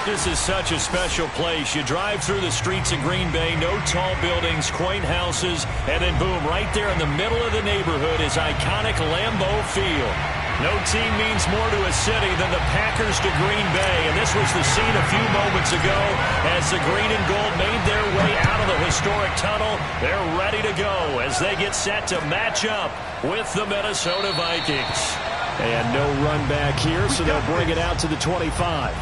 This is such a special place. You drive through the streets of Green Bay, no tall buildings, quaint houses, and then boom, right there in the middle of the neighborhood is iconic Lambeau Field. No team means more to a city than the Packers to Green Bay, and this was the scene a few moments ago as the green and gold made their way out of the historic tunnel. They're ready to go as they get set to match up with the Minnesota Vikings. And no run back here, so they'll bring it out to the 25.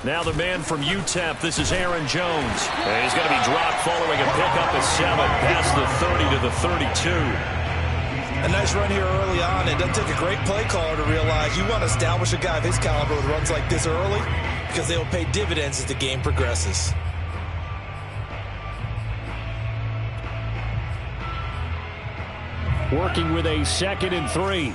Now the man from UTEP, this is Aaron Jones. And he's going to be dropped following a pickup of 7 past the 30 to the 32. A nice run here early on. It doesn't take a great play caller to realize you want to establish a guy of his caliber with runs like this early because they will pay dividends as the game progresses. Working with a 2nd and 3.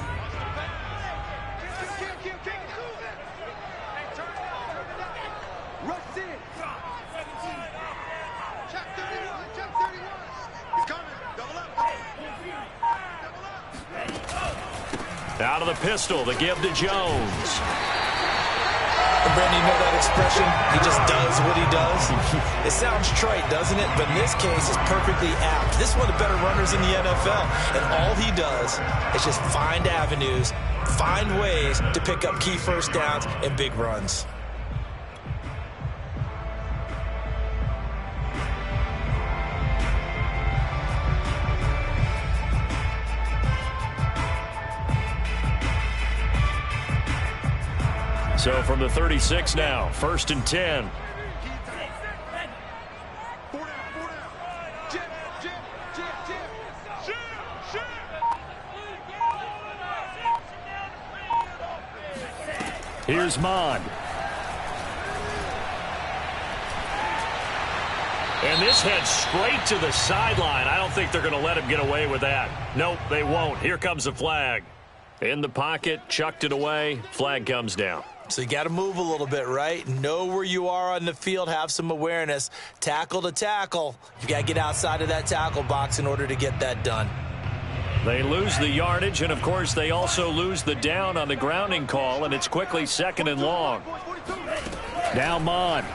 Out of the pistol, the give to Jones. And Brandon, you know that expression? He just does what he does. It sounds trite, doesn't it? But in this case, it's perfectly apt. This is one of the better runners in the NFL. And all he does is just find avenues, find ways to pick up key first downs and big runs. So from the 36 now, 1st and 10. Here's Mond. And this heads straight to the sideline. I don't think they're going to let him get away with that. Nope, they won't. Here comes the flag. In the pocket, chucked it away, flag comes down. So you got to move a little bit, right? Know where you are on the field, have some awareness. Tackle to tackle. You got to get outside of that tackle box in order to get that done. They lose the yardage, and of course they also lose the down on the grounding call, and it's quickly 2nd and long. Now Mond.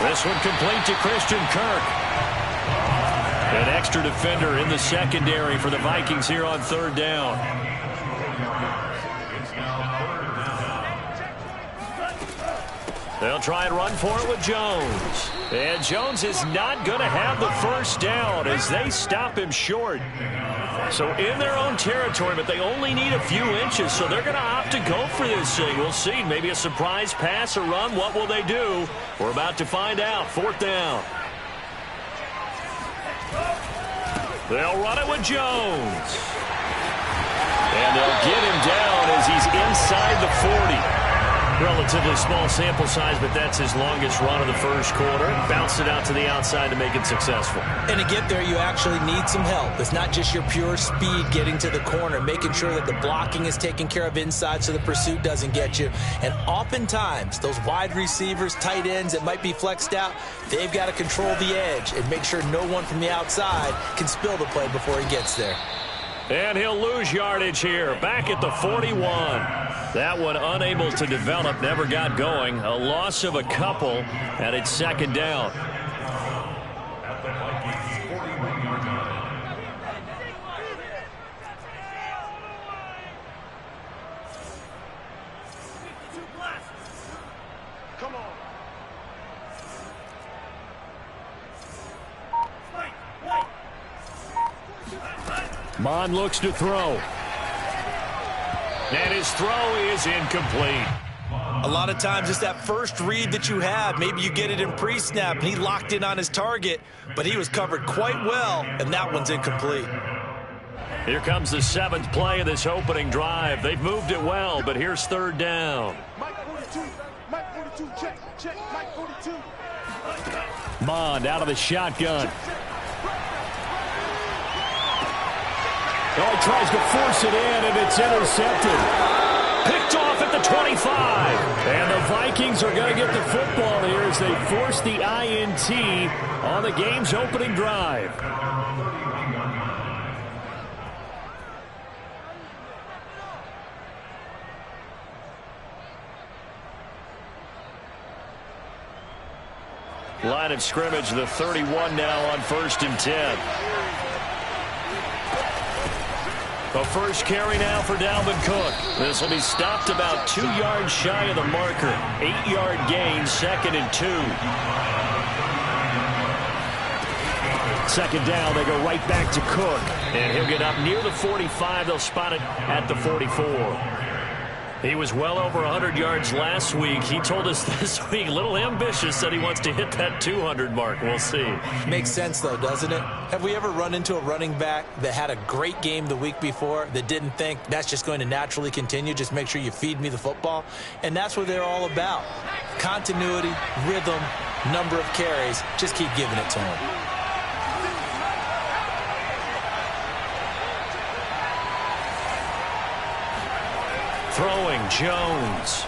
This one complete to Christian Kirk. An extra defender in the secondary for the Vikings here on 3rd down. They'll try and run for it with Jones. And Jones is not going to have the first down as they stop him short. So in their own territory, but they only need a few inches, so they're going to opt to go for this thing. We'll see. Maybe a surprise pass or run. What will they do? We're about to find out. 4th down. They'll run it with Jones. And they'll get him down as he's inside the 40. Relatively small sample size, but that's his longest run of the first quarter. Bounced it out to the outside to make it successful. And to get there, you actually need some help. It's not just your pure speed getting to the corner, making sure that the blocking is taken care of inside so the pursuit doesn't get you. And oftentimes, those wide receivers, tight ends that might be flexed out, they've got to control the edge and make sure no one from the outside can spill the play before he gets there. And he'll lose yardage here, back at the 41. That one unable to develop, never got going. A loss of a couple, and it's 2nd down. Mond looks to throw. And his throw is incomplete. A lot of times it's that first read that you have. Maybe you get it in pre-snap, and he locked in on his target, but he was covered quite well, and that one's incomplete. Here comes the 7th play of this opening drive. They've moved it well, but here's 3rd down. Mike 42, Mike 42, check, Mike 42. Mond out of the shotgun. Oh, he tries to force it in, and it's intercepted. Picked off at the 25. And the Vikings are going to get the football here as they force the INT on the game's opening drive. Line of scrimmage, the 31 now on 1st and 10. The first carry now for Dalvin Cook. This will be stopped about 2 yards shy of the marker. 8-yard gain, 2nd and 2. 2nd down, they go right back to Cook. And he'll get up near the 45. They'll spot it at the 44. He was well over 100 yards last week. He told us this week, a little ambitious, said he wants to hit that 200 mark. We'll see. Makes sense, though, doesn't it? Have we ever run into a running back that had a great game the week before that didn't think that's just going to naturally continue? Just make sure you feed me the football. And that's what they're all about. Continuity, rhythm, number of carries. Just keep giving it to him. Throwing, Jones.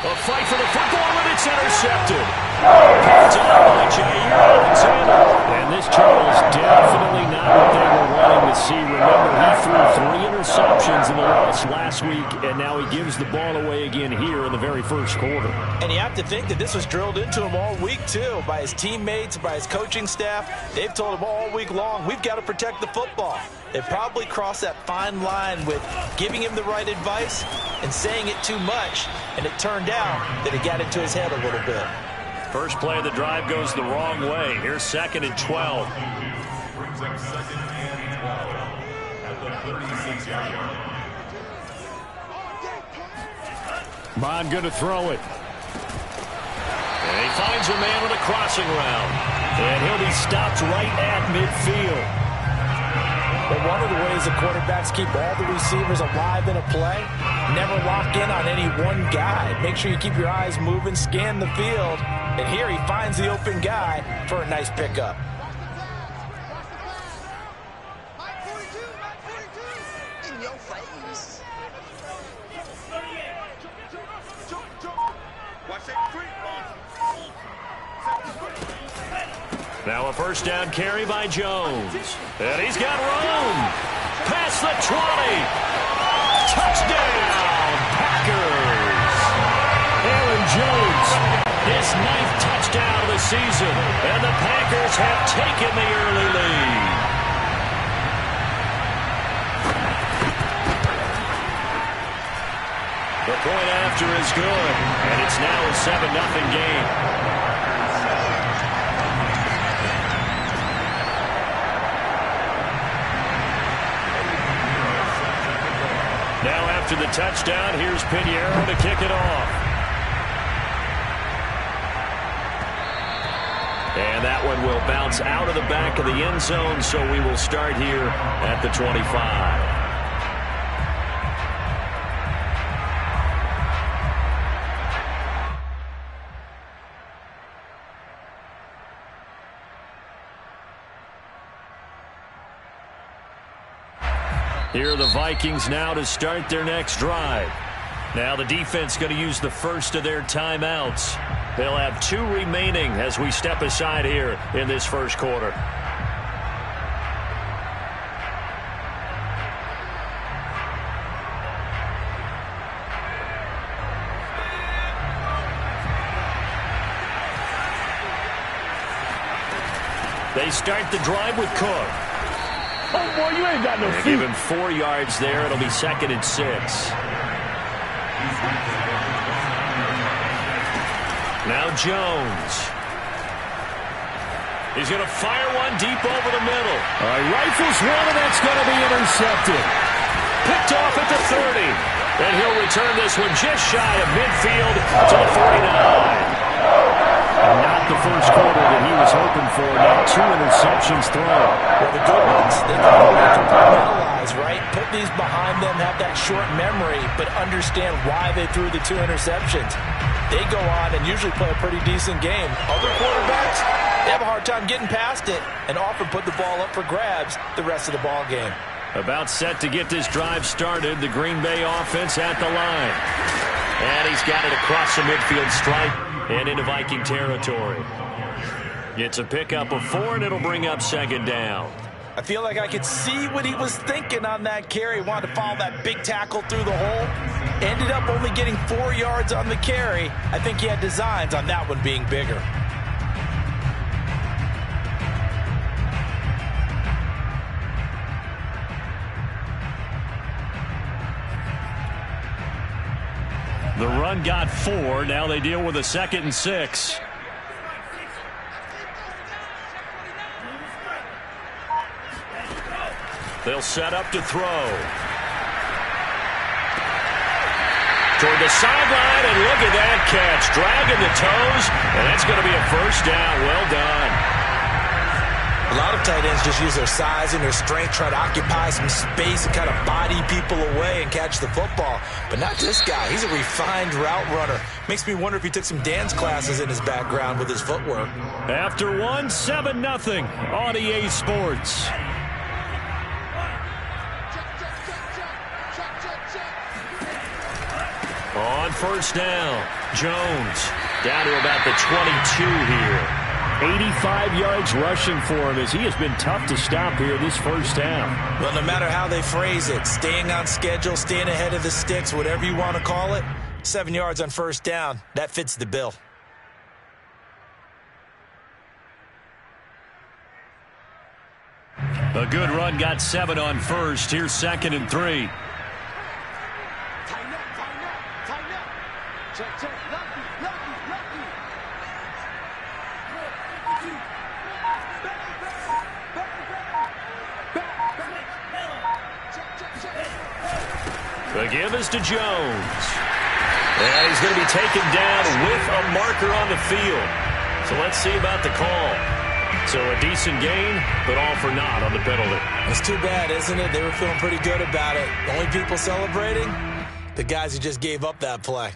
A fight for the football, and it's intercepted. Picked up by Jair Alexander. And this total is definitely not what they were wanting to see. Remember, he threw 3 interceptions in the loss last week, and now he gives the ball away again here in the very first quarter. And you have to think that this was drilled into him all week, too, by his teammates, by his coaching staff. They've told him all week long, we've got to protect the football. They probably crossed that fine line with giving him the right advice and saying it too much, and it turned out that it got into his head a little bit. First play of the drive goes the wrong way. Here's 2nd and 12. Mond going to throw it. And he finds a man with a crossing route. And he'll be stopped right at midfield. But one of the ways the quarterbacks keep all the receivers alive in a play, never lock in on any one guy. Make sure you keep your eyes moving, scan the field. And here he finds the open guy for a nice pickup. In your face. Now a first down carry by Jones. And he's got room. Past the 20. Touchdown, Packers. Aaron Jones. His 9th touchdown of the season. And the Packers have taken the early lead. The point after is good. And it's now a 7-0 game. Now after the touchdown, here's Pinheiro to kick it off. And that one will bounce out of the back of the end zone, so we will start here at the 25. Here are the Vikings now to start their next drive. Now the defense going to use the first of their timeouts. They'll have 2 remaining as we step aside here in this first quarter. They start the drive with Cook. Oh, boy, you ain't got no feet. Give him 4 yards there. It'll be 2nd and 6. Now Jones. He's going to fire one deep over the middle. All right, rifles one, and that's going to be intercepted. picked off at the 30. And he'll return this one just shy of midfield to the 49. And not the first quarter that he was hoping for. Now 2 interceptions thrown. Well, the good ones, they can compartmentalize, right? Put these behind them, have that short memory, but understand why they threw the 2 interceptions. They go on and usually play a pretty decent game. Other quarterbacks, they have a hard time getting past it and often put the ball up for grabs the rest of the ball game. About set to get this drive started. The Green Bay offense at the line. And he's got it across the midfield stripe and into Viking territory. It's a pickup of 4, and it'll bring up second down. I feel like I could see what he was thinking on that carry. Wanted to follow that big tackle through the hole. Ended up only getting 4 yards on the carry. I think he had designs on that one being bigger. The run got 4. Now they deal with a 2nd and 6. They'll set up to throw. Toward the sideline, and look at that catch. Dragging the toes, and that's going to be a first down. Well done. A lot of tight ends just use their size and their strength, try to occupy some space and kind of body people away and catch the football. But not this guy. He's a refined route runner. Makes me wonder if he took some dance classes in his background with his footwork. After 1, 7-0 on EA Sports. On first down, Jones down to about the 22 here. 85 yards rushing for him as he has been tough to stop here this first half. Well, no matter how they phrase it, staying on schedule, staying ahead of the sticks, whatever you want to call it, 7 yards on first down, that fits the bill. A good run got 7 on first. Here's 2nd and 3. The give is to Jones. And he's going to be taken down with a marker on the field. So let's see about the call. So a decent gain, but all for naught on the penalty. It's too bad, isn't it? They were feeling pretty good about it. Only people celebrating? The guys who just gave up that play.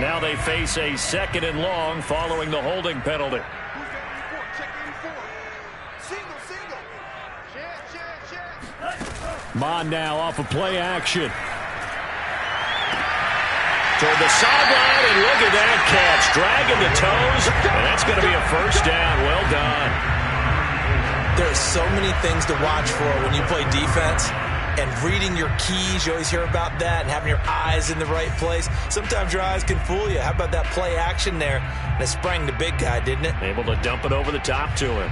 Now they face a 2nd and long following the holding penalty. Mon now off of play action. Toward the sideline, and look at that catch. Dragging the toes, and that's going to be a first down. Well done. There are so many things to watch for when you play defense. And reading your keys, you always hear about that, and having your eyes in the right place. Sometimes your eyes can fool you. How about that play action there? And it sprang the big guy, didn't it? Able to dump it over the top to him.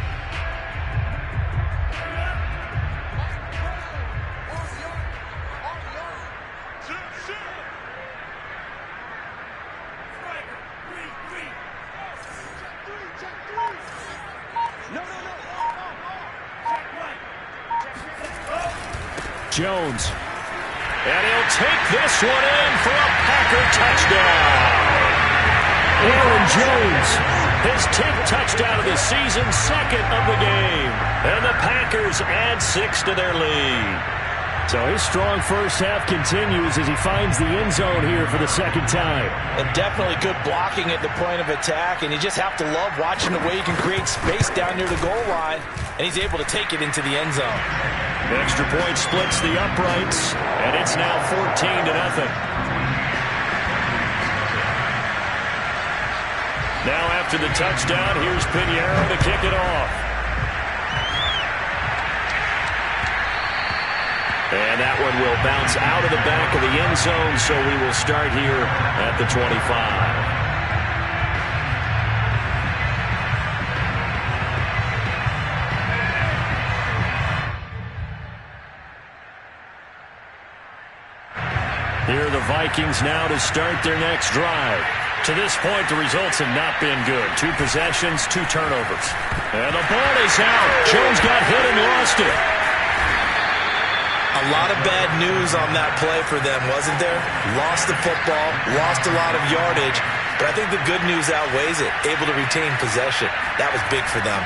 Jones. And he'll take this one in for a Packer touchdown. Aaron Jones. His 10th touchdown of the season, 2nd of the game. And the Packers add 6 to their lead. So his strong first half continues as he finds the end zone here for the 2nd time. And definitely good blocking at the point of attack. And you just have to love watching the way he can create space down near the goal line. And he's able to take it into the end zone. The extra point splits the uprights, and it's now 14-0. Now after the touchdown, here's Pinheiro to kick it off. And that one will bounce out of the back of the end zone, so we will start here at the 25. Here are the Vikings now to start their next drive. To this point, the results have not been good. 2 possessions, 2 turnovers. And the ball is out. Jones got hit and lost it. A lot of bad news on that play for them, wasn't there? Lost the football, lost a lot of yardage, but I think the good news outweighs it. Able to retain possession. That was big for them.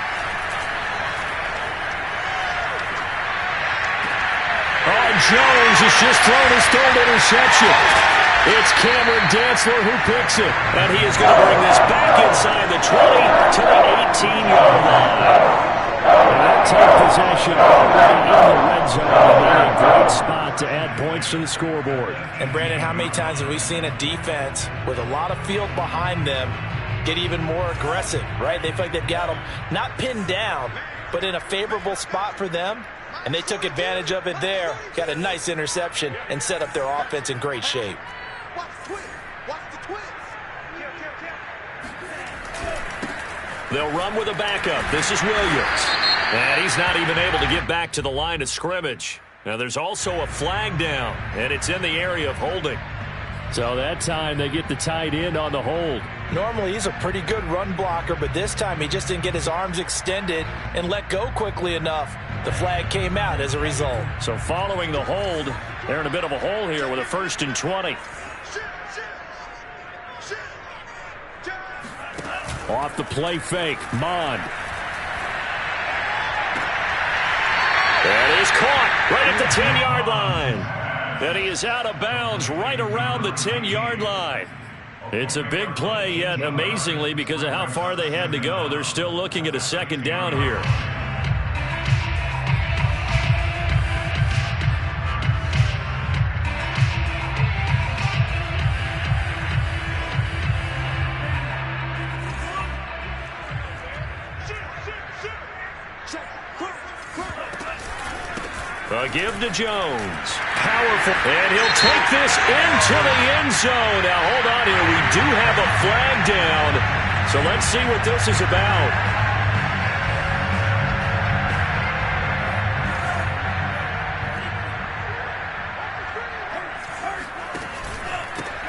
Oh, Jones has just thrown his 3rd interception. It's Cameron Dantzler who picks it, and he is going to bring this back inside the 20 to the 18-yard line. And that tight possession already in the red zone, and a great spot to add points to the scoreboard. And Brandon, how many times have we seen a defense with a lot of field behind them get even more aggressive, right? They feel like they've got them not pinned down, but in a favorable spot for them, and they took advantage of it there, got a nice interception, and set up their offense in great shape. Watch the twins. Watch the twins. They'll run with a backup. This is Williams. And he's not even able to get back to the line of scrimmage. Now there's also a flag down, and it's in the area of holding. So that time they get the tight end on the hold. Normally he's a pretty good run blocker, but this time he just didn't get his arms extended and let go quickly enough. The flag came out as a result. So following the hold, they're in a bit of a hole here with a 1st and 20. Off the play fake, Mond. And he's caught right at the 10-yard line. And he is out of bounds right around the 10-yard line. It's a big play, yet amazingly, because of how far they had to go, they're still looking at a 2nd down here. A give to Jones. Powerful. And he'll take this into the end zone. Now, hold on here. We do have a flag down. So let's see what this is about.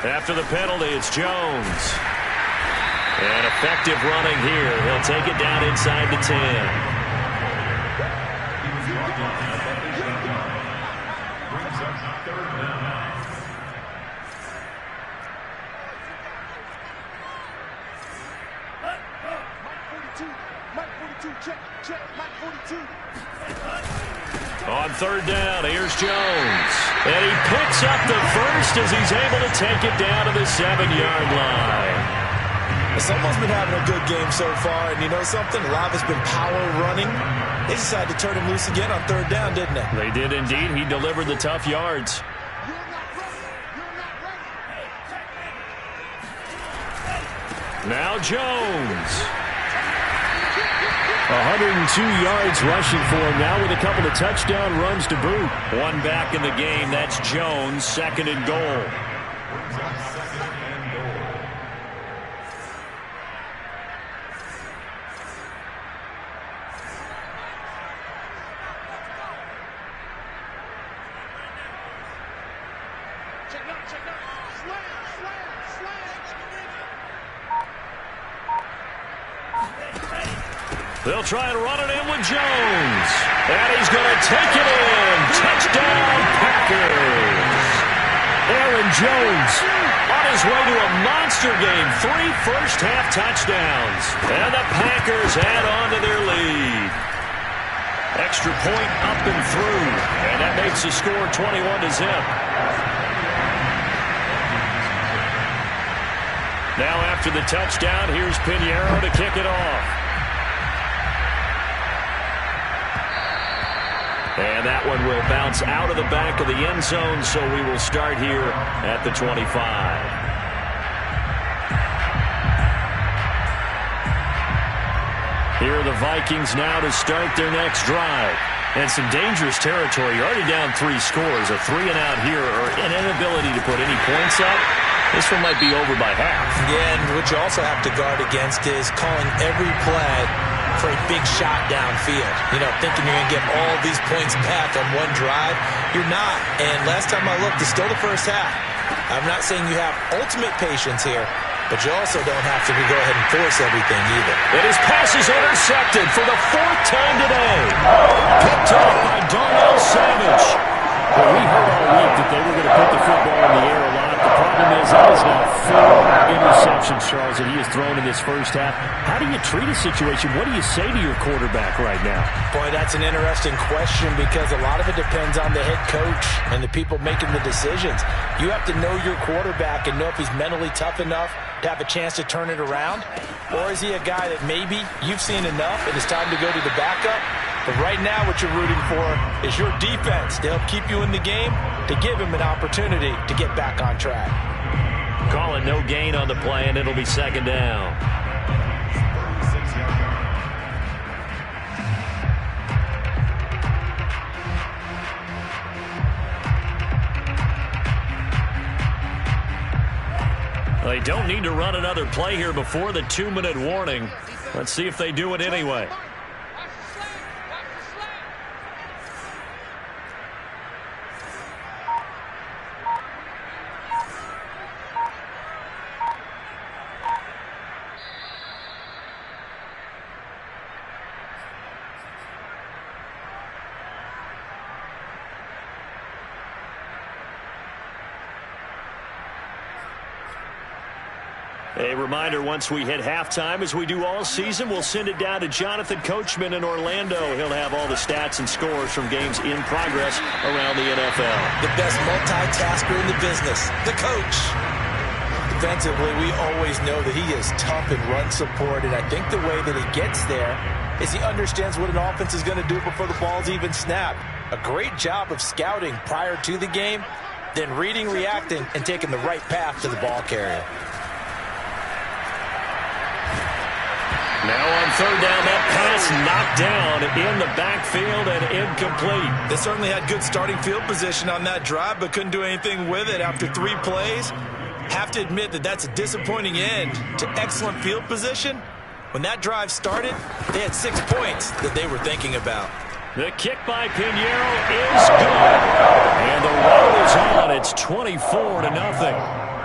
After the penalty, it's Jones. And effective running here. He'll take it down inside the 10. On 3rd down, here's Jones. And he picks up the 1st as he's able to take it down to the 7-yard line. Someone's been having a good game so far, and you know something? A lot of it's been power running. They decided to turn him loose again on 3rd down, didn't they? They did indeed. He delivered the tough yards. Now Jones. 102 yards rushing for him now with a couple of touchdown runs to boot. One back in the game. That's Jones, 2nd and goal. They'll try and run it in with Jones. And he's going to take it in. Touchdown, Packers. Aaron Jones on his way to a monster game. 3 first-half touchdowns. And the Packers add on to their lead. Extra point up and through. And that makes the score 21-0. Now after the touchdown, here's Pinheiro to kick it off. And that one will bounce out of the back of the end zone, so we will start here at the 25. Here are the Vikings now to start their next drive. And some dangerous territory. You're already down 3 scores. A 3-and-out here or an inability to put any points up. This one might be over by half. Yeah, and what you also have to guard against is calling every play for a big shot downfield. You know, thinking you're going to get all these points back on one drive. You're not. And last time I looked, it's still the first half. I'm not saying you have ultimate patience here, but you also don't have to go ahead and force everything either. And his pass is intercepted for the 4th time today. Picked off by Darnell Savage. Well, we heard all week that they were going to put the football in the air a lot. The problem is that is now 4 interceptions, Charles, that he has thrown in this first half. How do you treat a situation? What do you say to your quarterback right now? Boy, that's an interesting question because a lot of it depends on the head coach and the people making the decisions. You have to know your quarterback and know if he's mentally tough enough to have a chance to turn it around, or is he a guy that maybe you've seen enough and it's time to go to the backup? But right now what you're rooting for is your defense to help keep you in the game, to give him an opportunity to get back on track. Call it no gain on the play, and it'll be 2nd down. They don't need to run another play here before the 2-minute warning. Let's see if they do it anyway. A reminder, once we hit halftime, as we do all season, we'll send it down to Jonathan Coachman in Orlando. He'll have all the stats and scores from games in progress around the NFL. The best multitasker in the business, the coach. Defensively, we always know that he is tough in run support, and I think the way that he gets there is he understands what an offense is going to do before the ball's even snapped. A great job of scouting prior to the game, then reading, reacting, and taking the right path to the ball carrier. Now on 3rd down, that pass knocked down in the backfield and incomplete. They certainly had good starting field position on that drive, but couldn't do anything with it after 3 plays. Have to admit that that's a disappointing end to excellent field position. When that drive started, they had 6 points that they were thinking about. The kick by Pinheiro is good. And the roll is on. It's 24-0.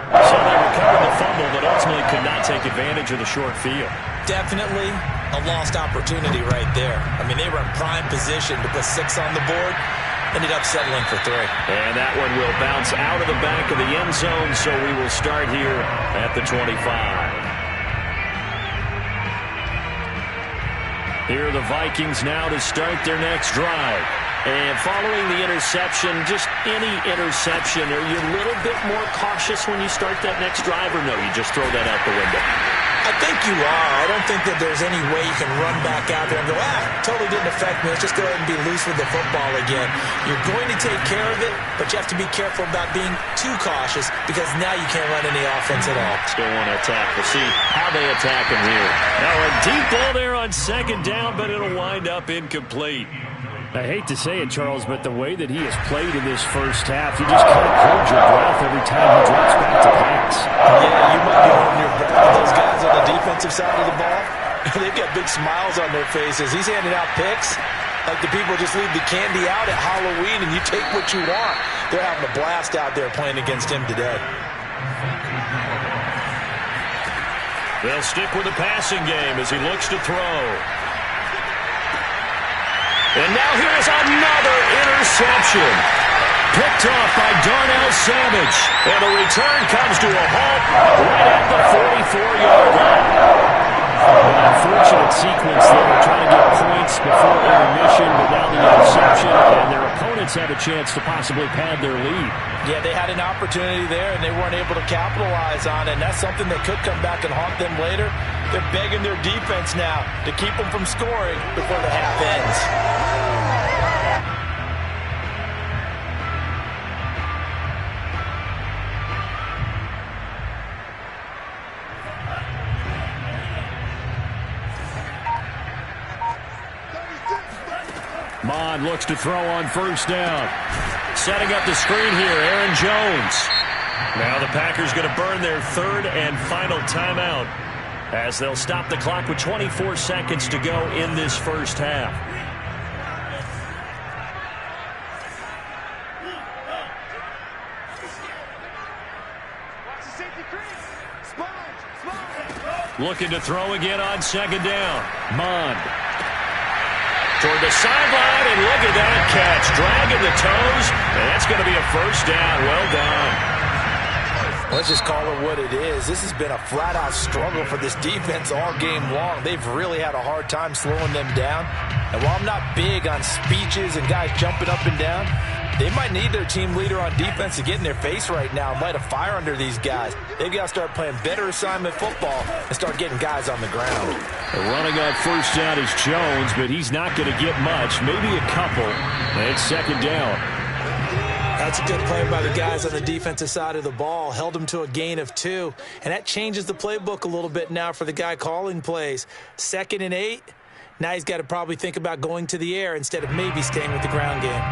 So they recovered the fumble, but ultimately could not take advantage of the short field. Definitely a lost opportunity right there. I mean, they were in prime position to put 6 on the board. Ended up settling for 3. And that one will bounce out of the back of the end zone, so we will start here at the 25. Here are the Vikings now to start their next drive. And following the interception, just any interception, are you a little bit more cautious when you start that next drive, or no, you just throw that out the window? I think you are. I don't think that there's any way you can run back out there and go, totally didn't affect me. Let's just go ahead and be loose with the football again. You're going to take care of it, but you have to be careful about being too cautious because now you can't run any offense at all. Still want to attack. We'll see how they attack him here. Now a deep ball there on 2nd down, but it'll wind up incomplete. I hate to say it, Charles, but the way that he has played in this first half, you just can't hold your breath every time he drops back to pass. Yeah, you might be holding your breath with those guys on the defensive side of the ball. They've got big smiles on their faces. He's handing out picks like the people just leave the candy out at Halloween and you take what you want. They're having a blast out there playing against him today. They'll stick with the passing game as he looks to throw. And now here's another interception. Picked off by Darnell Savage. And the return comes to a halt right at the 44-yard line. An unfortunate sequence there, trying to get points before intermission, but now the interception, and their opponents have a chance to possibly pad their lead. Yeah, they had an opportunity there, and they weren't able to capitalize on it, and that's something that could come back and haunt them later. They're begging their defense now to keep them from scoring before the half ends. Mond looks to throw on 1st down. Setting up the screen here, Aaron Jones. Now the Packers going to burn their 3rd and final timeout as they'll stop the clock with 24 seconds to go in this first half. Watch the safety crease. Sponge. Looking to throw again on second down. Mond. Toward the sideline, and look at that catch. Dragging the toes, and that's going to be a first down. Well done. Let's just call it what it is. This has been a flat-out struggle for this defense all game long. They've really had a hard time slowing them down. And while I'm not big on speeches and guys jumping up and down, they might need their team leader on defense to get in their face right now and light a fire under these guys. They've got to start playing better assignment football and start getting guys on the ground. Running on first down is Jones, but he's not going to get much, maybe a couple. And it's second down. That's a good play by the guys on the defensive side of the ball. Held them to a gain of 2. And that changes the playbook a little bit now for the guy calling plays. 2nd and 8. Now he's got to probably think about going to the air instead of maybe staying with the ground game.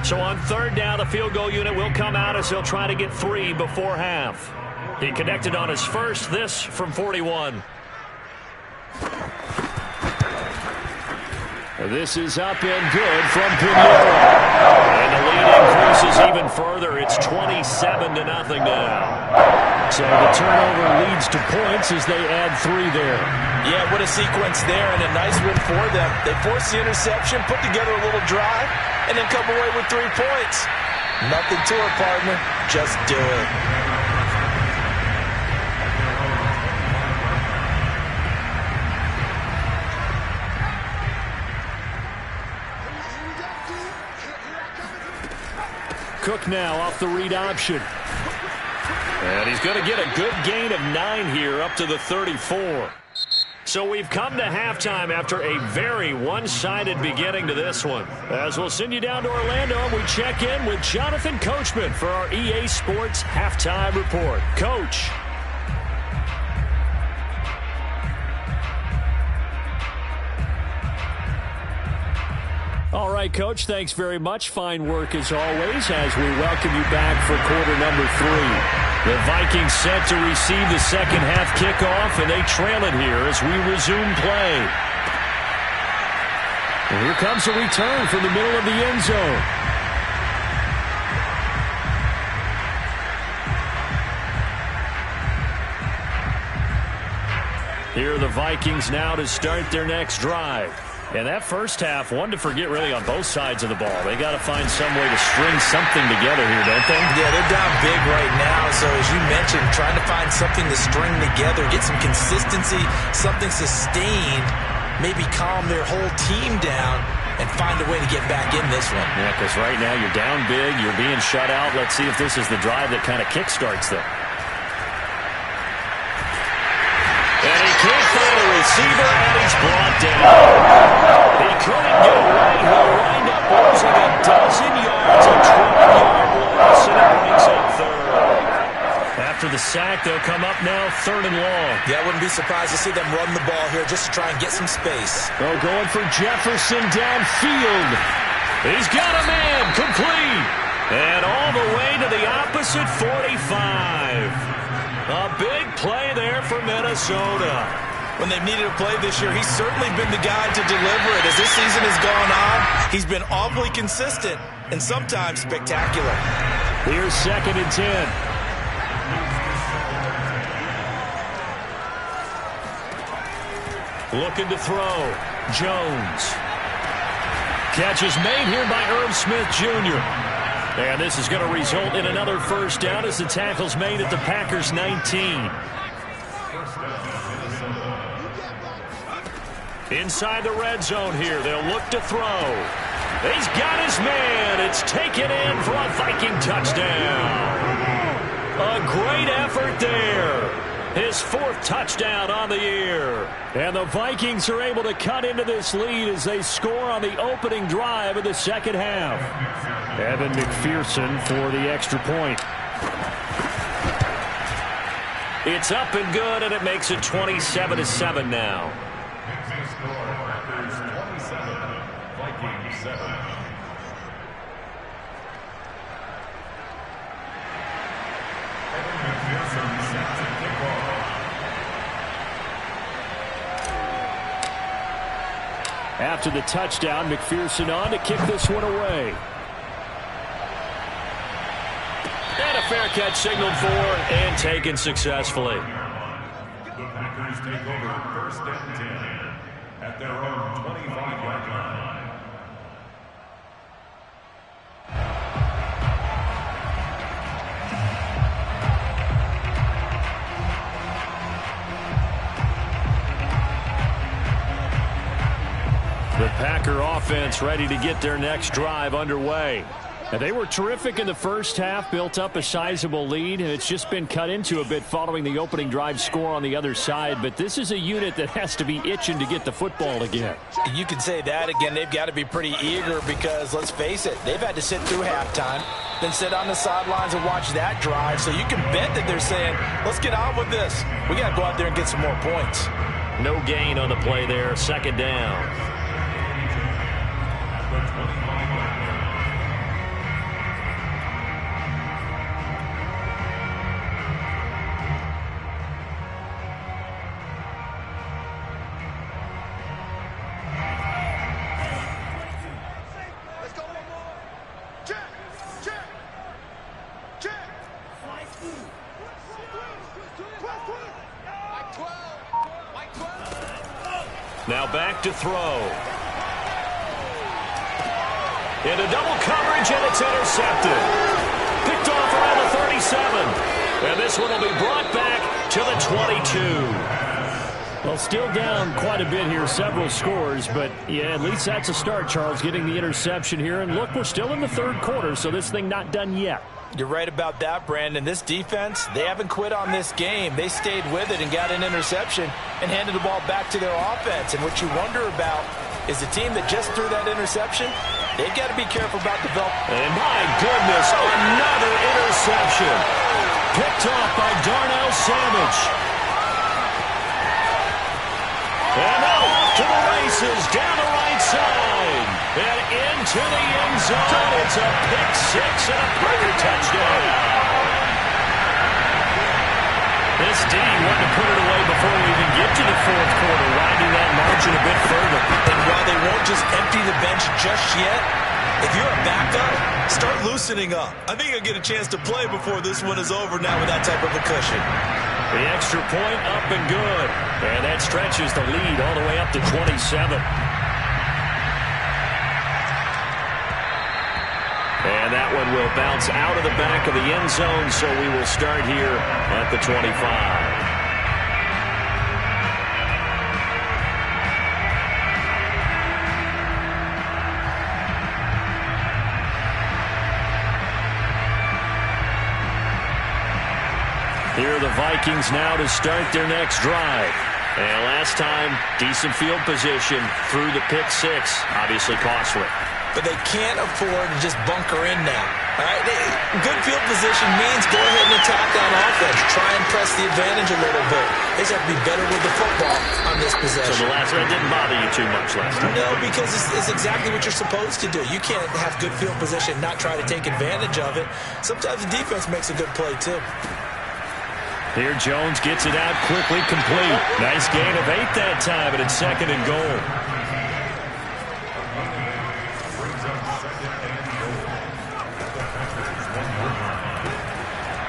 So on third down, the field goal unit will come out as he'll try to get 3 before half. He connected on his first, this from 41. This is up and good from Pinheiro. And the lead increases even further. It's 27-0 now. So the turnover leads to points as they add 3 there. Yeah, what a sequence there, and a nice win for them. They forced the interception, put together a little drive, and then come away with 3 points. Nothing to it, partner. Just do it. Cook now off the read option. And he's going to get a good gain of 9 here up to the 34. So we've come to halftime after a very one-sided beginning to this one. As we'll send you down to Orlando, and we check in with Jonathan Coachman for our EA Sports Halftime Report. Coach. All right, Coach, thanks very much. Fine work as always as we welcome you back for quarter number 3. The Vikings set to receive the second half kickoff, and they trail it here as we resume play. And here comes a return from the middle of the end zone. Here are the Vikings now to start their next drive. And that first half, one to forget really on both sides of the ball. They got to find some way to string something together here, don't they? Yeah, they're down big right now. So as you mentioned, trying to find something to string together, get some consistency, something sustained, maybe calm their whole team down and find a way to get back in this one. Yeah, because right now you're down big, you're being shut out. Let's see if this is the drive that kind of kickstarts them. And he can't find a receiver, and he's brought down. He couldn't get away. He'll wind up losing a dozen yards, a 12-yard loss, and it brings up third. After the sack, they'll come up now 3rd and long. Yeah, I wouldn't be surprised to see them run the ball here just to try and get some space. Oh, going for Jefferson downfield. He's got a man, complete. And all the way to the opposite 45. A big play there for Minnesota. When they've needed a play this year, he's certainly been the guy to deliver it. As this season has gone on, he's been awfully consistent and sometimes spectacular. Here's 2nd and 10. Looking to throw. Jones. Catch is made here by Irv Smith Jr. And this is going to result in another first down as the tackle's made at the Packers' 19. Inside the red zone here. They'll look to throw. He's got his man. It's taken in for a Viking touchdown. A great effort there. His 4th touchdown on the year. And the Vikings are able to cut into this lead as they score on the opening drive of the second half. Evan McPherson for the extra point. It's up and good, and it makes it 27-7 now. After the touchdown, McPherson on to kick this one away. And a fair catch signaled for and taken successfully. The Packers take over first and 10 at their own 25-yard line. The Packer offense ready to get their next drive underway. And they were terrific in the first half, built up a sizable lead, and it's just been cut into a bit following the opening drive score on the other side. But this is a unit that has to be itching to get the football again. You can say that again. They've got to be pretty eager because, let's face it, they've had to sit through halftime, then sit on the sidelines and watch that drive. So you can bet that they're saying, let's get on with this. We got to go out there and get some more points. No gain on the play there, second down. Now back to throw. Into double coverage, and it's intercepted. Picked off around the 37. And this one will be brought back to the 22. Well, still down quite a bit here, several scores, but yeah, at least that's a start, Charles, getting the interception here. And look, we're still in the third quarter, so this thing not done yet. You're right about that, Brandon. This defense, they haven't quit on this game. They stayed with it and got an interception and handed the ball back to their offense. And what you wonder about is the team that just threw that interception, they've got to be careful about the ball. And my goodness, another interception. Picked off by Darnell Savage. And out to the races, down the right side. And into the end zone. It's a pick six and a Packer touchdown. This D wanted to put it away before we even get to the fourth quarter, winding that margin a bit further. And while they won't just empty the bench just yet, if you're a backup, start loosening up. I think you'll get a chance to play before this one is over now with that type of a cushion. The extra point up and good. And that stretches the lead all the way up to 27. And that one will bounce out of the back of the end zone, so we will start here at the 25. Here are the Vikings now to start their next drive. And last time, decent field position through the pick six. Obviously costly. But they can't afford to just bunker in now. All right? Good field position means go ahead and attack on offense. Try and press the advantage a little bit. They just have to be better with the football on this possession. So the last one didn't bother you too much last time? No, because it's exactly what you're supposed to do. You can't have good field position and not try to take advantage of it. Sometimes the defense makes a good play, too. Here Jones gets it out quickly, complete. Nice gain of 8 that time, but it's second and goal.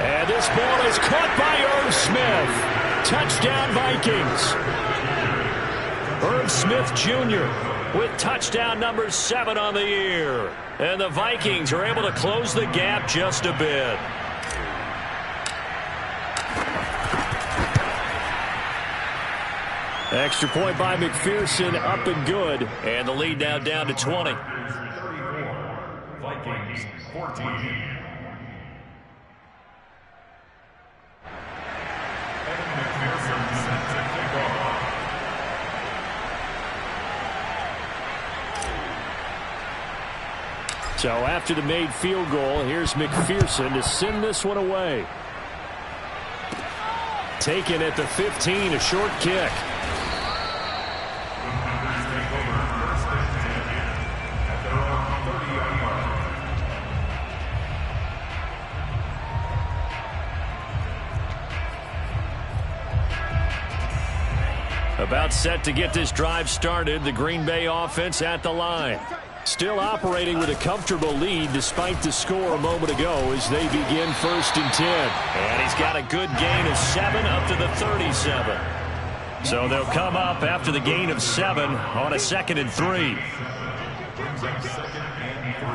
And this ball is caught by Irv Smith. Touchdown Vikings. Irv Smith Jr. with touchdown number 7 on the year. And the Vikings are able to close the gap just a bit. Extra point by McPherson, up and good. And the lead now down to 20. 34, Vikings 14. So after the made field goal, here's McPherson to send this one away. Taken at the 15, a short kick. About set to get this drive started. The Green Bay offense at the line. Still operating with a comfortable lead despite the score a moment ago as they begin 1st and 10. And he's got a good gain of 7 up to the 37. So they'll come up after the gain of 7 on a 2nd and 3. Brings up 2nd and 3.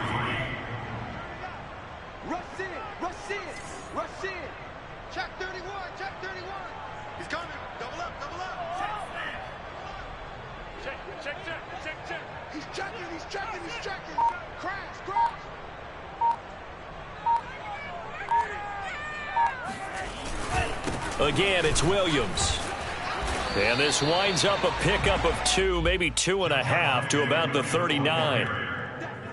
Rush in, rush in, rush in. Check 31, check 31. He's coming. Double up, double up. Check, check, check, check, check. He's checking, he's checking, he's checking. Crash, crash. Again, it's Williams. And this winds up a pickup of 2, maybe 2.5 to about the 39.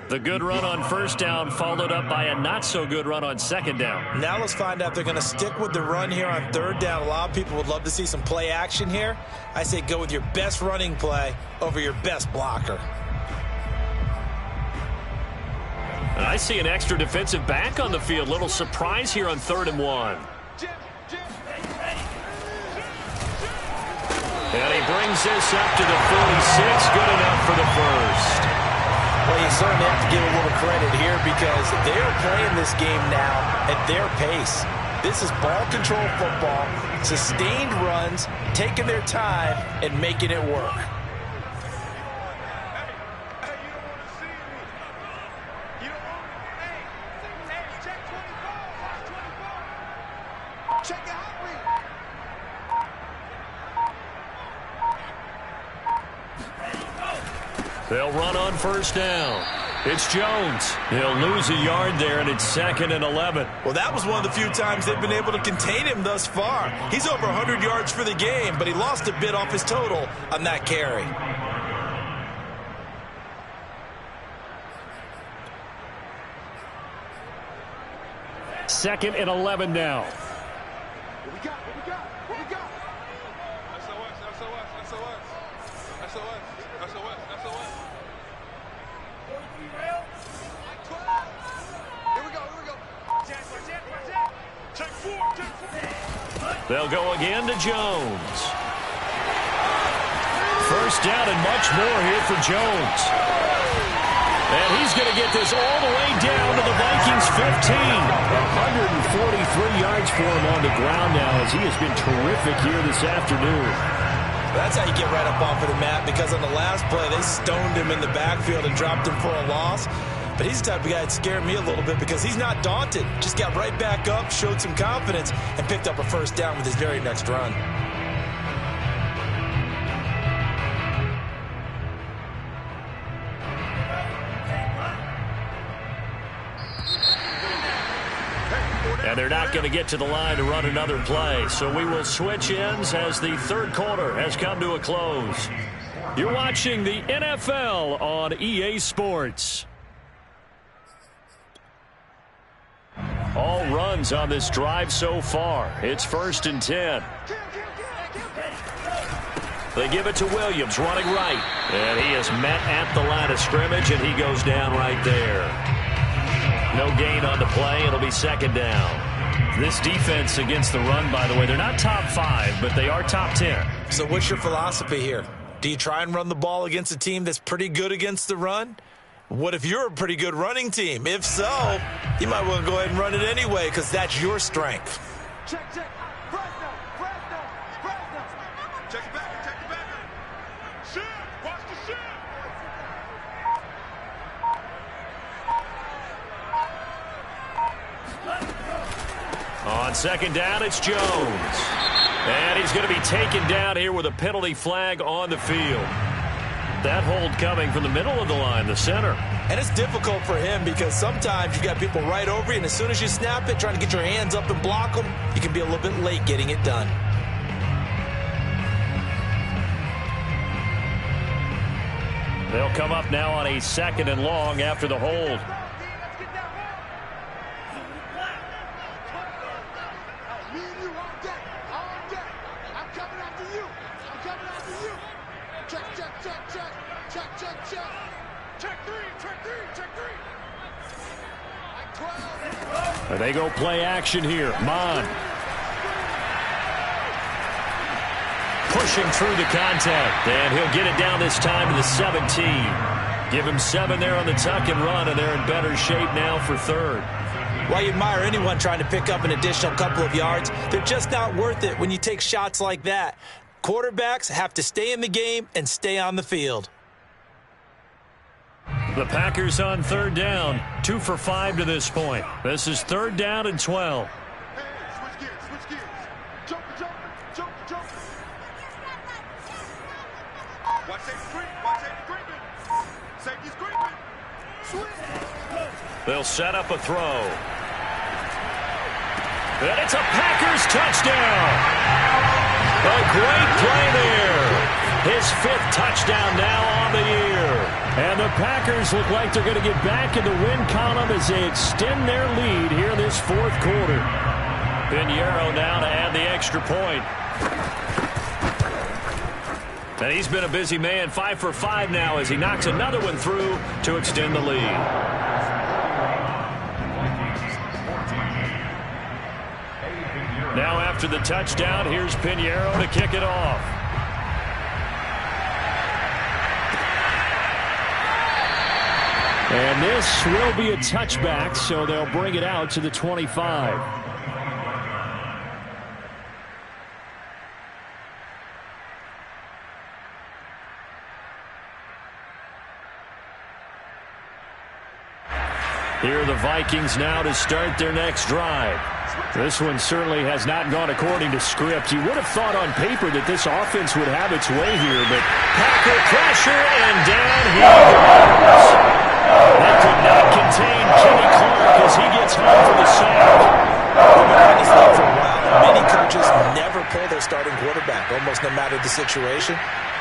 The good run on 1st down followed up by a not-so-good run on 2nd down. Now let's find out if they're going to stick with the run here on 3rd down. A lot of people would love to see some play action here. I say go with your best running play over your best blocker. And I see an extra defensive back on the field. Little surprise here on 3rd and 1. And he brings this up to the 46. Good enough for the first. Well, you certainly have to give a little credit here because they're playing this game now at their pace. This is ball control football, sustained runs, taking their time, and making it work. Check it out. They'll run on 1st down. It's Jones. He'll lose a yard there, and it's 2nd and 11. Well, that was one of the few times they've been able to contain him thus far. He's over 100 yards for the game, but he lost a bit off his total on that carry. Second and 11 now. What we got? What we got? What we got? SOS, SOS, SOS. SOS, SOS, SOS. Here we go, here we go. Check 4, check 4. They'll go again to Jones. 1st down and much more here for Jones. And he's going to get this all the way down to the Vikings 15. 143 yards for him on the ground now as he has been terrific here this afternoon. That's how you get right up off of the mat, because on the last play, they stoned him in the backfield and dropped him for a loss. But he's the type of guy that scared me a little bit because he's not daunted. Just got right back up, showed some confidence, and picked up a 1st down with his very next run. And they're not going to get to the line to run another play. So we will switch ends as the 3rd quarter has come to a close. You're watching the NFL on EA Sports. All runs on this drive so far. It's 1st and 10. They give it to Williams, running right. And he is met at the line of scrimmage, and he goes down right there. No gain on the play. It'll be 2nd down. This defense against the run, by the way, they're not top 5, but they are top 10. So what's your philosophy here? Do you try and run the ball against a team that's pretty good against the run? What if you're a pretty good running team? If so, you might want to go ahead and run it anyway because that's your strength. Check, check. Fresno, Fresno, Fresno. Check it back, check it back. Shift, watch the shift. On 2nd down, it's Jones. And he's going to be taken down here with a penalty flag on the field. That hold coming from the middle of the line, the center. And it's difficult for him because sometimes you got people right over you, and as soon as you snap it, trying to get your hands up and block them, you can be a little bit late getting it done. They'll come up now on a 2nd and long after the hold. They go play action here. Mon. pushing through the contact. And he'll get it down this time to the 17. Give him 7 there on the tuck and run, and they're in better shape now for third. While you admire anyone trying to pick up an additional couple of yards, they're just not worth it when you take shots like that. Quarterbacks have to stay in the game and stay on the field. The Packers on third down, 2 for 5 to this point. This is 3rd down and 12. Hey, switch gears, switch gears. Jump. Watch safety screen, Safety screen. Switch. They'll set up a throw. And it's a Packers touchdown. A great play there. His 5th touchdown now on the year. And the Packers look like they're going to get back in the win column as they extend their lead here in this 4th quarter. Pinheiro now to add the extra point. And he's been a busy man, 5 for 5 now as he knocks another one through to extend the lead. Now after the touchdown, here's Pinheiro to kick it off. And this will be a touchback, so they'll bring it out to the 25. Here are the Vikings now to start their next drive. This one certainly has not gone according to script. You would have thought on paper that this offense would have its way here, but Packer pressure, and down he goes. That could not contain Kenny Clark as he gets home for the sack. We've been on this league for a while. Many coaches never pull their starting quarterback, almost no matter the situation.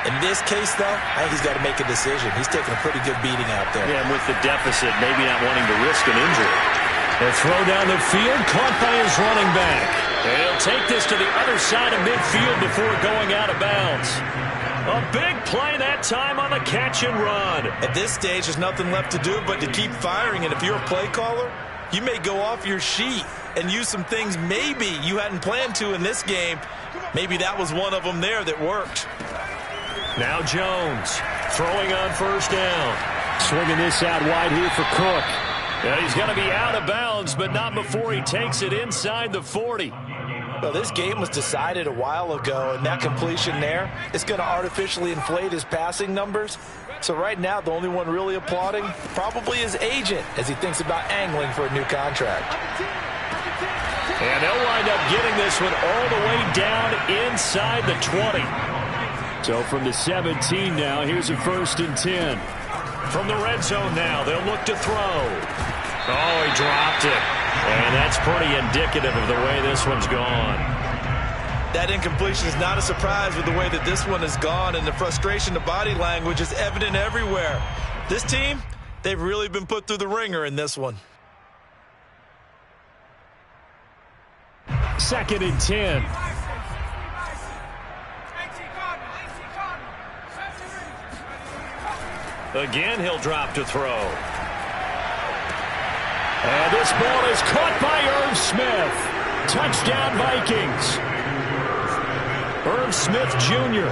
In this case, though, I think he's got to make a decision. He's taking a pretty good beating out there. Yeah, and with the deficit, maybe not wanting to risk an injury. They'll throw down the field, caught by his running back. And he'll take this to the other side of midfield before going out of bounds. A big play that time on the catch and run. At this stage, there's nothing left to do but to keep firing. And if you're a play caller, you may go off your sheet and use some things maybe you hadn't planned to in this game. Maybe that was one of them there that worked. Now Jones throwing on 1st down. Swinging this out wide here for Cook. Yeah, he's going to be out of bounds, but not before he takes it inside the 40. Well, this game was decided a while ago, and that completion there is going to artificially inflate his passing numbers. So right now, the only one really applauding probably his agent as he thinks about angling for a new contract. And they'll wind up getting this one all the way down inside the 20. So from the 17 now, here's a 1st and 10. From the red zone now, they'll look to throw. Oh, he dropped it. And that's pretty indicative of the way this one's gone. That incompletion is not a surprise with the way that this one has gone, and the frustration, the body language is evident everywhere. This team, they've really been put through the ringer in this one. 2nd and 10. Again, he'll drop to throw. And this ball is caught by Irv Smith. Touchdown, Vikings. Irv Smith Jr.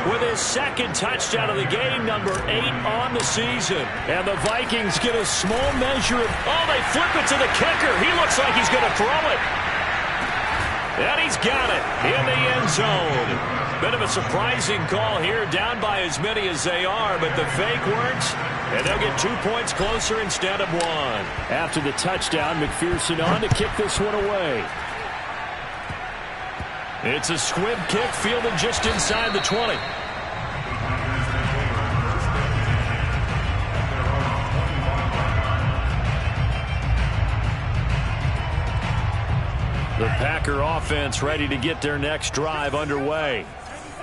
with his 2nd touchdown of the game, number 8 on the season. And the Vikings get a small measure of... Oh, they flip it to the kicker. He looks like he's going to throw it. And he's got it in the end zone. Bit of a surprising call here, down by as many as they are, but the fake works, and they'll get 2 points closer instead of 1. After the touchdown, McPherson on to kick this one away. It's a squib kick fielded just inside the 20. The Packer offense ready to get their next drive underway.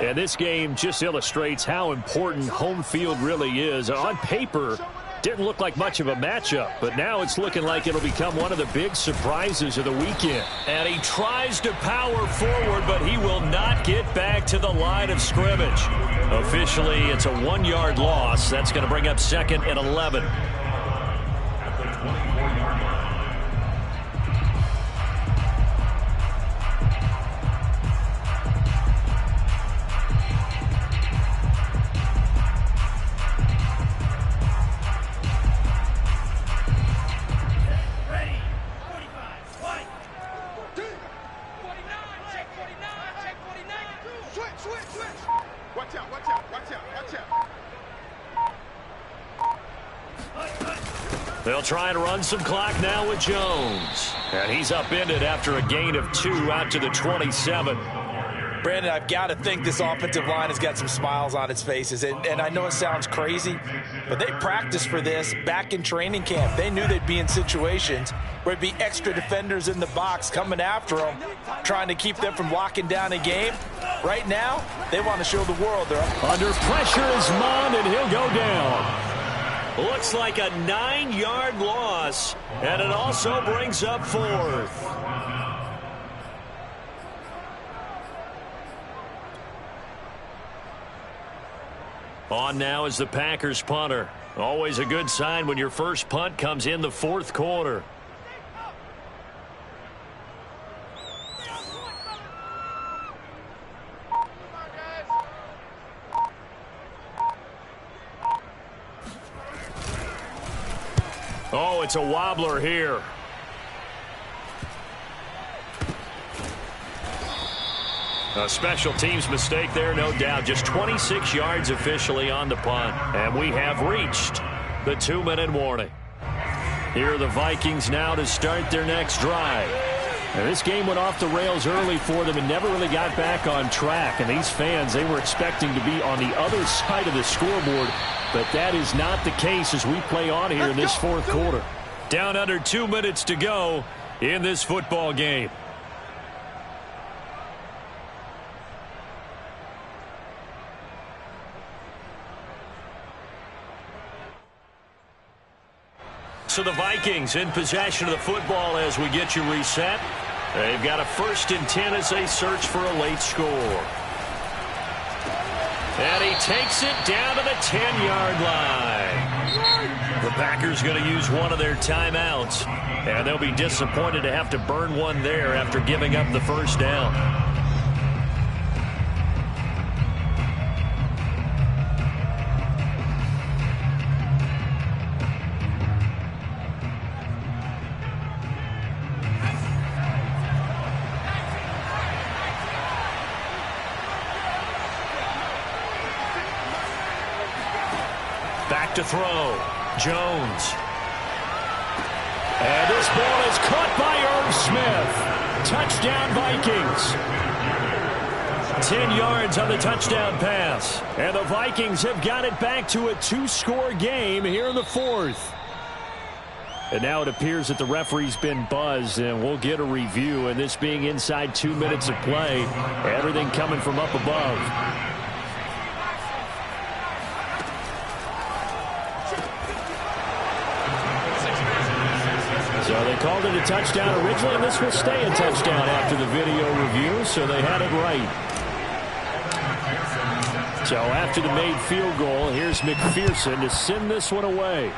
And this game just illustrates how important home field really is. On paper, didn't look like much of a matchup, but now it's looking like it'll become one of the big surprises of the weekend. And he tries to power forward, but he will not get back to the line of scrimmage. Officially, it's a 1-yard loss. That's going to bring up 2nd and 11. They'll try and run some clock now with Jones. And he's upended after a gain of 2 out to the 27. Brandon, I've got to think this offensive line has got some smiles on its faces. And I know it sounds crazy, but they practiced for this back in training camp. They knew they'd be in situations where it'd be extra defenders in the box coming after them, trying to keep them from locking down a game. Right now, they want to show the world they're up. Under pressure is Mond, and he'll go down. Looks like a 9-yard loss, and it also brings up 4th. On now is the Packers punter. Always a good sign when your first punt comes in the 4th quarter. Oh, it's a wobbler here. A special teams mistake there, no doubt. Just 26 yards officially on the punt. And we have reached the 2-minute warning. Here are the Vikings now to start their next drive. And this game went off the rails early for them and never really got back on track. And these fans, they were expecting to be on the other side of the scoreboard. But that is not the case as we play on here in this 4th quarter. Down under 2 minutes to go in this football game. So the Vikings in possession of the football as we get you reset. They've got a 1st and 10 as they search for a late score. And he takes it down to the 10-yard line. The Packers going to use one of their timeouts. And they'll be disappointed to have to burn one there after giving up the first down. Back to throw. Jones. And this ball is caught by Irv Smith. Touchdown, Vikings. 10 yards on the touchdown pass. And the Vikings have got it back to a 2-score game here in the 4th. And now it appears that the referee's been buzzed, and we'll get a review. And this being inside 2 minutes of play, everything coming from up above. So they called it a touchdown originally, and this will stay a touchdown after the video review, so they had it right. So after the made field goal, here's McPherson to send this one away.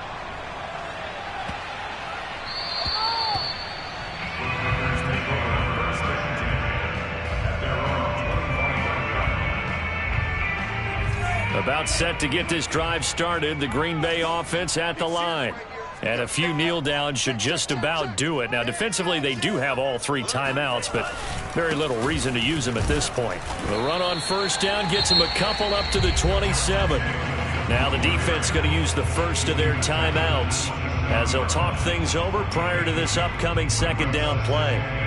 About set to get this drive started, the Green Bay offense at the line. And a few kneel downs should just about do it. Now, defensively, they do have all 3 timeouts, but very little reason to use them at this point. The run on first down gets them a couple up to the 27. Now the defense going to use the first of their timeouts as they'll talk things over prior to this upcoming 2nd down play.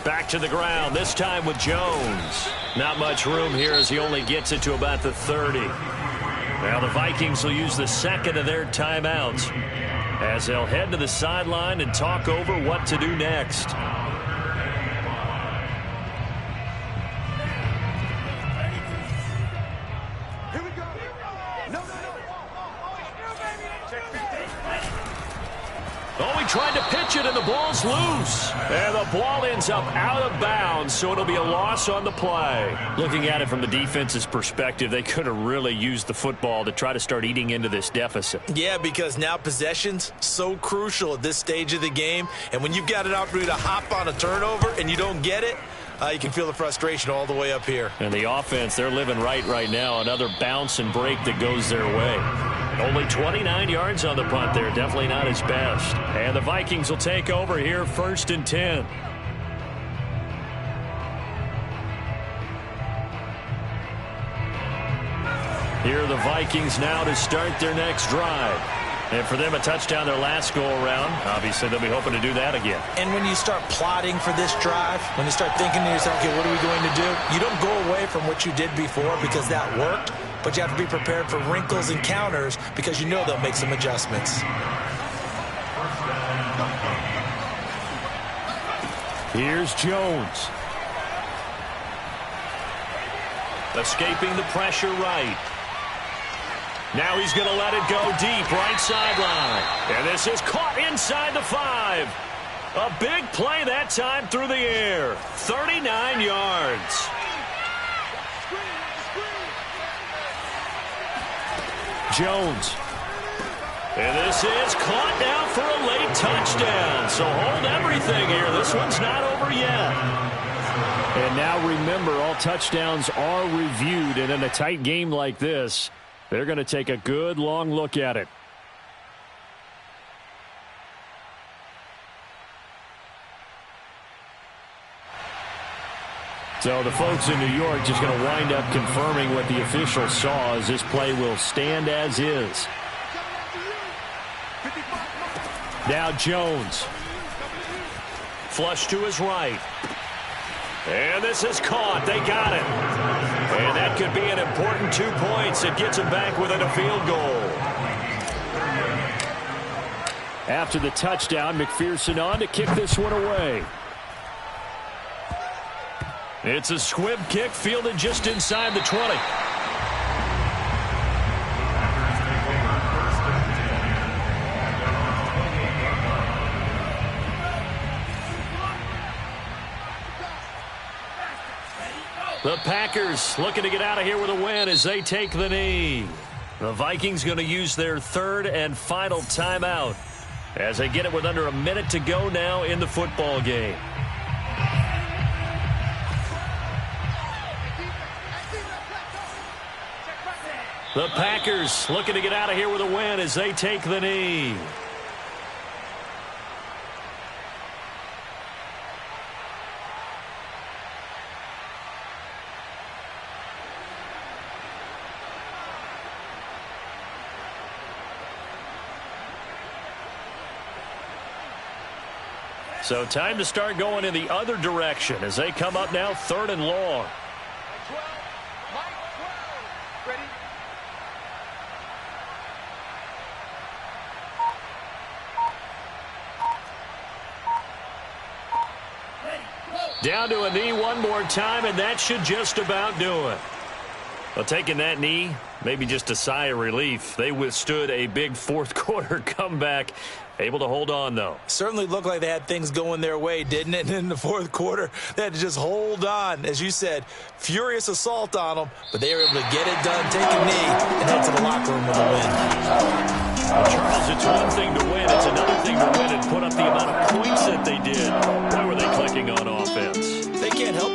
Back to the ground, this time with Jones. Not much room here as he only gets it to about the 30. Now the Vikings will use the 2nd of their timeouts as they'll head to the sideline and talk over what to do next. Oh, he tried to pitch it, and the ball's loose. And the ball ends up out of bounds, so it'll be a loss on the play. Looking at it from the defense's perspective, they could have really used the football to try to start eating into this deficit. Yeah, because now possession's so crucial at this stage of the game. And when you've got an opportunity to hop on a turnover and you don't get it, you can feel the frustration all the way up here. And the offense, they're living right now. Another bounce and break that goes their way. Only 29 yards on the punt there. Definitely not his best. And the Vikings will take over here 1st and 10. Here are the Vikings now to start their next drive. And for them, a touchdown their last go-around. Obviously, they'll be hoping to do that again. And when you start plotting for this drive, when you start thinking to yourself, okay, what are we going to do? You don't go away from what you did before because that worked, but you have to be prepared for wrinkles and counters because you know they'll make some adjustments. Here's Jones. Escaping the pressure right. Now he's going to let it go deep, right sideline. And this is caught inside the 5. A big play that time through the air. 39 yards. Jones. And this is caught now for a late touchdown. So hold everything here. This one's not over yet. And now remember, all touchdowns are reviewed. And in a tight game like this, they're going to take a good long look at it. So the folks in New York just going to wind up confirming what the officials saw, as this play will stand as is. Now Jones. Flush to his right. And this is caught. They got it. And that could be an important 2 points. It gets them back within a field goal. After the touchdown, McPherson on to kick this one away. It's a squib kick fielded just inside the 20. The Packers looking to get out of here with a win as they take the knee. The Vikings going to use their third and final timeout as they get it with under a minute to go now in the football game. The Packers looking to get out of here with a win as they take the knee. So time to start going in the other direction as they come up now 3rd and long. Down to a knee one more time, and that should just about do it. Well, taking that knee, maybe just a sigh of relief. They withstood a big 4th quarter comeback. Able to hold on, though. Certainly looked like they had things going their way, didn't it? And in the 4th quarter, they had to just hold on. As you said, furious assault on them, but they were able to get it done, take a knee, and head to the locker room with a win. Well, Charles, it's one thing to win. It's another thing to win and put up the amount of points that they did.